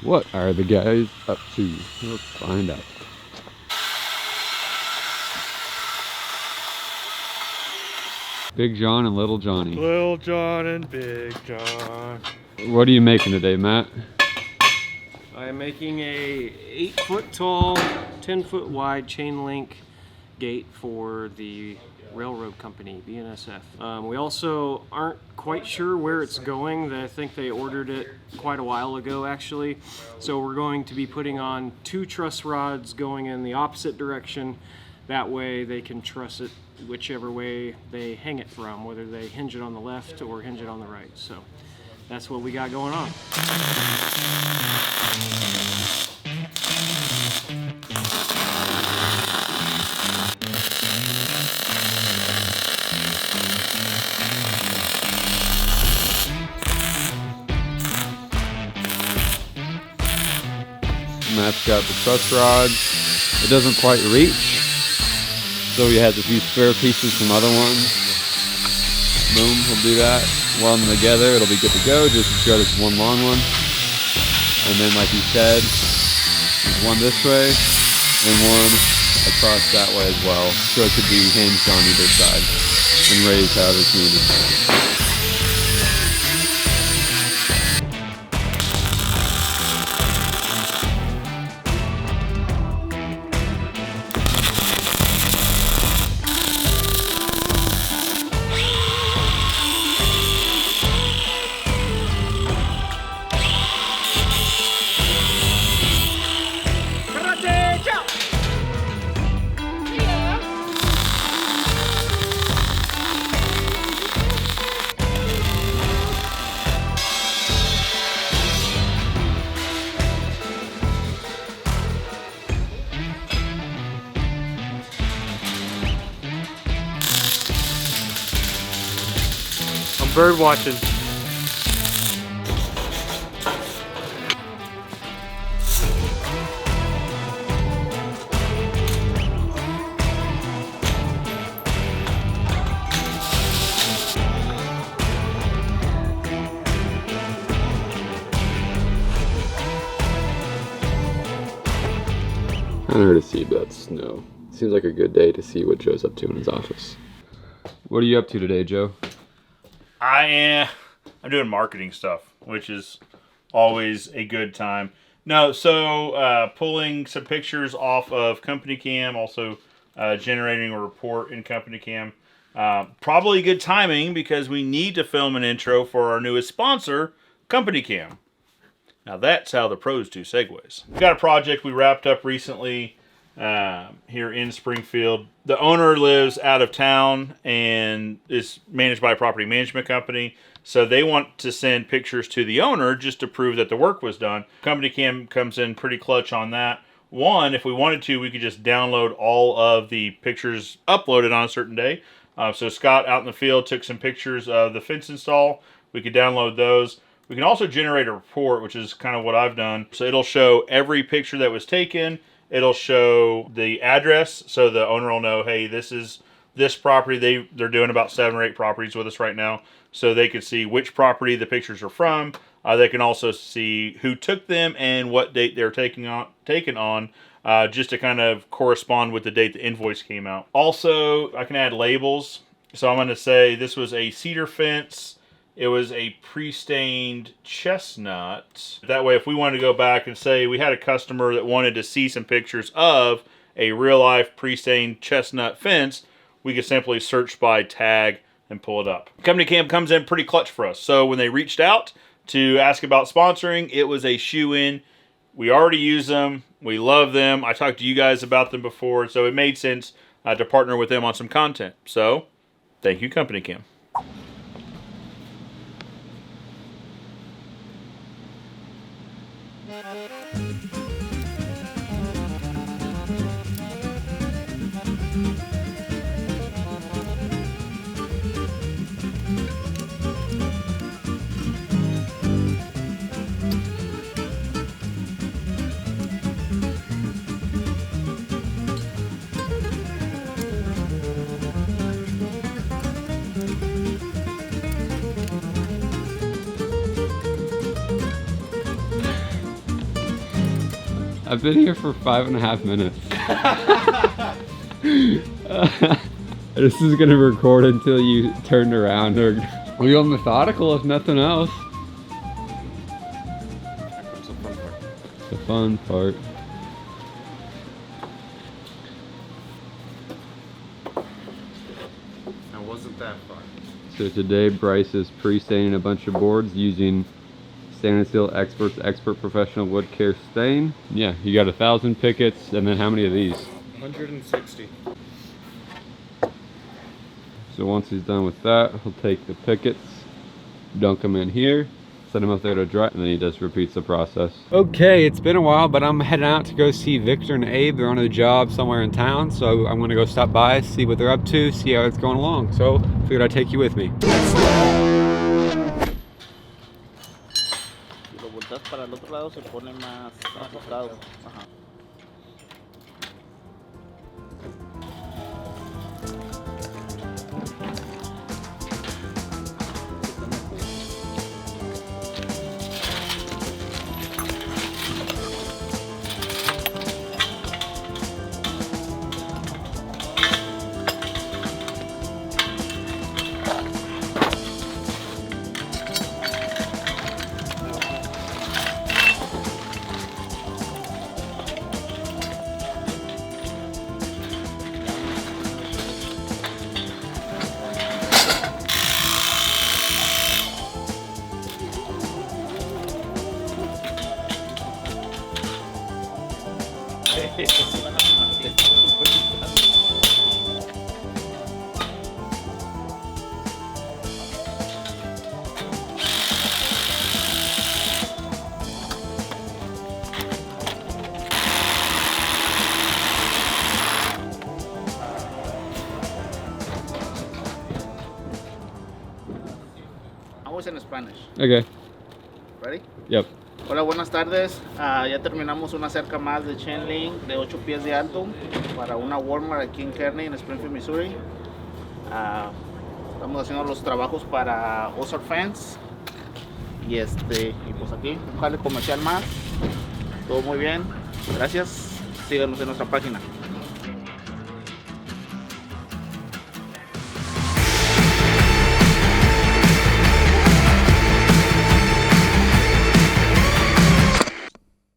What are the guys up to? Let's find out. Big John and Little Johnny. Little John and Big John. What are you making today, Matt? I'm making a 8-foot tall, 10-foot wide chain link gate for the railroad company, BNSF. We also aren't quite sure where it's going. I think they ordered it quite a while ago, actually. So we're going to be putting on 2 truss rods going in the opposite direction. That way they can truss it whichever way they hang it from, whether they hinge it on the left or hinge it on the right. So that's what we got going on. Matt's got the truss rod. It doesn't quite reach, so he has a few spare pieces from other ones. Boom, we'll do that. Weld them together, it'll be good to go. Just as good as one long one. And then, like he said, there's one this way and one across that way as well. So it could be hinged on either side and raised however it's needed. I'm bird watching. I heard a seatbelt snow. Seems like a good day to see what Joe's up to in his office. What are you up to today, Joe? I'm doing marketing stuff, which is always a good time. No, so pulling some pictures off of Company Cam, also generating a report in Company Cam. Probably good timing because we need to film an intro for our newest sponsor, Company Cam. Now that's how the pros do segues. We've got a project we wrapped up recently here in Springfield. The owner lives out of town and is managed by a property management company. So they want to send pictures to the owner just to prove that the work was done. Company Cam comes in pretty clutch on that. One, if we wanted to, we could just download all of the pictures uploaded on a certain day. So Scott out in the field took some pictures of the fence install. We could download those. We can also generate a report, which is kind of what I've done. So it'll show every picture that was taken. It'll show the address, so the owner will know, hey, this is this property. They're doing about 7 or 8 properties with us right now. So they can see which property the pictures are from. They can also see who took them and what date they're taken on, just to kind of correspond with the date the invoice came out. Also, I can add labels. So I'm going to say this was a cedar fence. It was a pre-stained chestnut. That way, if we wanted to go back and say we had a customer that wanted to see some pictures of a real-life pre-stained chestnut fence, we could simply search by tag and pull it up. Company Cam comes in pretty clutch for us. So when they reached out to ask about sponsoring, it was a shoe-in. We already use them. We love them. I talked to you guys about them before, so it made sense to partner with them on some content. So, thank you, Company Cam. I've been here for 5.5 minutes. This is gonna record until you turned around or you're methodical if nothing else. The fun part. That wasn't that fun. So today Bryce is pre-staining a bunch of boards using Stainless Steel Expert's Expert Professional Wood Care Stain. Yeah, you got 1,000 pickets, and then how many of these? 160. So once he's done with that, he'll take the pickets, dunk them in here, set them up there to dry, and then he just repeats the process. Okay, it's been a while, but I'm heading out to go see Victor and Abe. They're on a job somewhere in town, so I'm gonna go stop by, see what they're up to, see how it's going along. So figured I'd take you with me. Si lo volteas para el otro lado se pone más ajustado. Ajá. Vamos en Spanish. Okay. Ready? Yep. Hola, buenas tardes. Ya terminamos una cerca más de chain link de 8 pies de alto para una Walmart aquí en Kearney, en Springfield, Missouri. Estamos haciendo los trabajos para Ozark Fence. Y pues aquí, un jale comercial más. Todo muy bien. Gracias. Síganos en nuestra página.